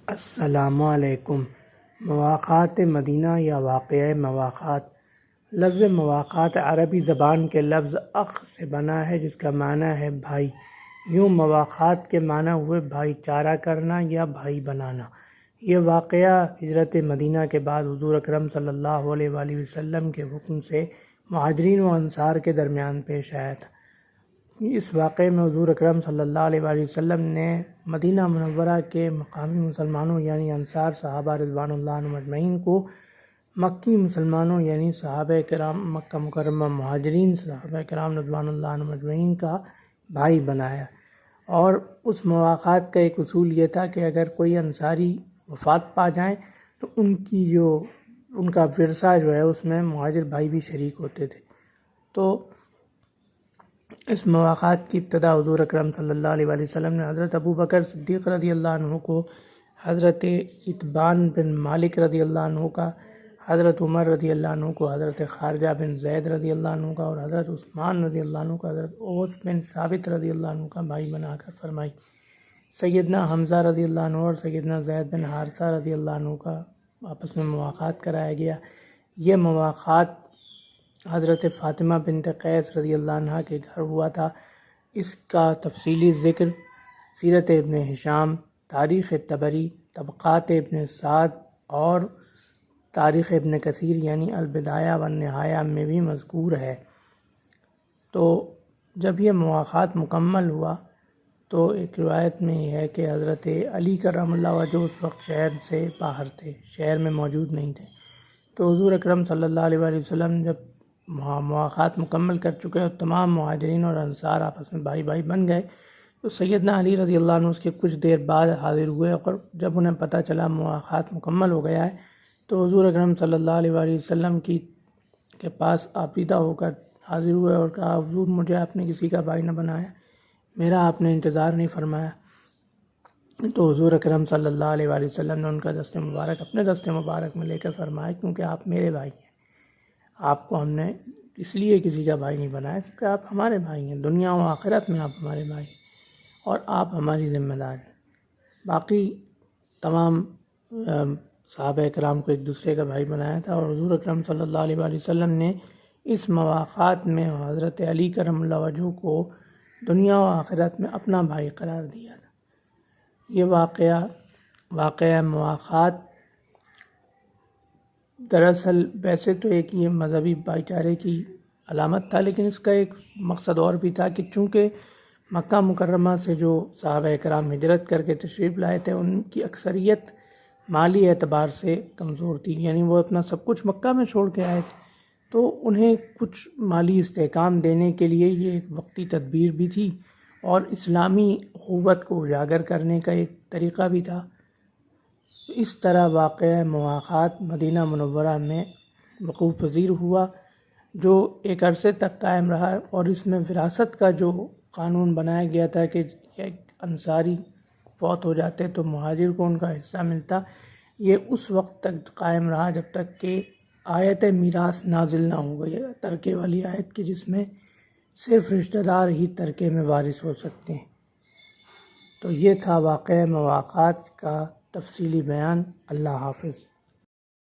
السلام علیکم۔ مواقعات مدینہ یا واقعہ مواقعات۔ لفظ مواقعات عربی زبان کے لفظ اخ سے بنا ہے جس کا معنی ہے بھائی۔ یوں مواقعات کے معنی ہوئے بھائی چارہ کرنا یا بھائی بنانا۔ یہ واقعہ ہجرت مدینہ کے بعد حضور اکرم صلی اللہ علیہ وآلہ وسلم کے حکم سے مہاجرین و انصار کے درمیان پیش آیا تھا۔ اس واقعے میں حضور اکرم صلی اللہ علیہ وآلہ وسلم نے مدینہ منورہ کے مقامی مسلمانوں یعنی انصار صحابہ رضوان اللہ عنہم اجمعین کو مکی مسلمانوں یعنی صحابہ کرام مکہ مکرمہ مہاجرین صحابہ کرام رضوان اللہ عنہم اجمعین کا بھائی بنایا۔ اور اس مواقعات کا ایک اصول یہ تھا کہ اگر کوئی انصاری وفات پا جائیں تو ان کا ورثہ جو ہے اس میں مہاجر بھائی بھی شریک ہوتے تھے۔ تو اس مواقعات کی ابتدا حضور اکرم صلی اللہ علیہ وآلہ وسلم نے حضرت ابو بکر صدیق رضی اللہ عنہ کو، حضرت اتبان بن مالک رضی اللہ عنہ کا، حضرت عمر رضی اللہ عنہ کو، حضرت خارجہ بن زید رضی اللہ عنہ کا اور حضرت عثمان رضی اللہ عنہ کا، حضرت اوس بن ثابت رضی اللہ عنہ کا بھائی بنا کر فرمائی۔ سیدنا حمزہ رضی اللہ عنہ اور سیدنا زید بن حارثہ رضی اللہ عنہ کا آپس میں مواقعات کرایا گیا۔ یہ مواقعات حضرت فاطمہ بنت قیس رضی اللہ عنہ کے گھر ہوا تھا۔ اس کا تفصیلی ذکر سیرت ابن ہشام، تاریخ طبری، طبقات ابن سعد اور تاریخ ابن کثیر یعنی البدایہ والنہایہ میں بھی مذکور ہے۔ تو جب یہ مواقعات مکمل ہوا تو ایک روایت میں یہ ہے کہ حضرت علی کرم اللہ وجہ اس وقت شہر سے باہر تھے، شہر میں موجود نہیں تھے۔ تو حضور اکرم صلی اللہ علیہ وآلہ وسلم جب مواقعات مکمل کر چکے اور تمام مہاجرین اور انصار آپس میں بھائی بھائی بن گئے تو سیدنا علی رضی اللہ عنہ اس کے کچھ دیر بعد حاضر ہوئے، اور جب انہیں پتہ چلا مواقعات مکمل ہو گیا ہے تو حضور اکرم صلی اللہ علیہ وآلہ وسلم کے پاس آبیدہ ہو کر حاضر ہوئے اور کہا، حضور مجھے آپ نے کسی کا بھائی نہ بنایا، میرا آپ نے انتظار نہیں فرمایا۔ تو حضور اکرم صلی اللہ علیہ وآلہ وسلم نے ان کا دست مبارک اپنے دست مبارک میں لے کر فرمایا، کیونکہ آپ میرے بھائی ہیں، آپ کو ہم نے اس لیے کسی کا بھائی نہیں بنایا کیونکہ آپ ہمارے بھائی ہیں، دنیا و آخرت میں آپ ہمارے بھائی ہیں اور آپ ہماری ذمہ دار ہیں۔ باقی تمام صحابہ کرام کو ایک دوسرے کا بھائی بنایا تھا، اور حضور اکرم صلی اللہ علیہ وآلہ وسلم نے اس مواقعات میں حضرت علی کرم اللہ وجہہ کو دنیا و آخرت میں اپنا بھائی قرار دیا تھا۔ یہ واقعہ مواقعات دراصل ویسے تو ایک یہ مذہبی بھائی چارے کی علامت تھا، لیکن اس کا ایک مقصد اور بھی تھا کہ چونکہ مکہ مکرمہ سے جو صحابہ کرام ہجرت کر کے تشریف لائے تھے ان کی اکثریت مالی اعتبار سے کمزور تھی، یعنی وہ اپنا سب کچھ مکہ میں چھوڑ کے آئے تھے، تو انہیں کچھ مالی استحکام دینے کے لیے یہ ایک وقتی تدبیر بھی تھی اور اسلامی اخوت کو اجاگر کرنے کا ایک طریقہ بھی تھا۔ اس طرح واقعہ مواقعات مدینہ منورہ میں وقوع پذیر ہوا، جو ایک عرصے تک قائم رہا، اور اس میں وراثت کا جو قانون بنایا گیا تھا کہ ایک انصاری فوت ہو جاتے تو مہاجر کو ان کا حصہ ملتا، یہ اس وقت تک قائم رہا جب تک کہ آیت میراث نازل نہ ہو گئی، ترکے والی آیت کی، جس میں صرف رشتہ دار ہی ترکے میں وارث ہو سکتے ہیں۔ تو یہ تھا واقعہ مواقعات کا تفصیلی بیان۔ اللہ حافظ۔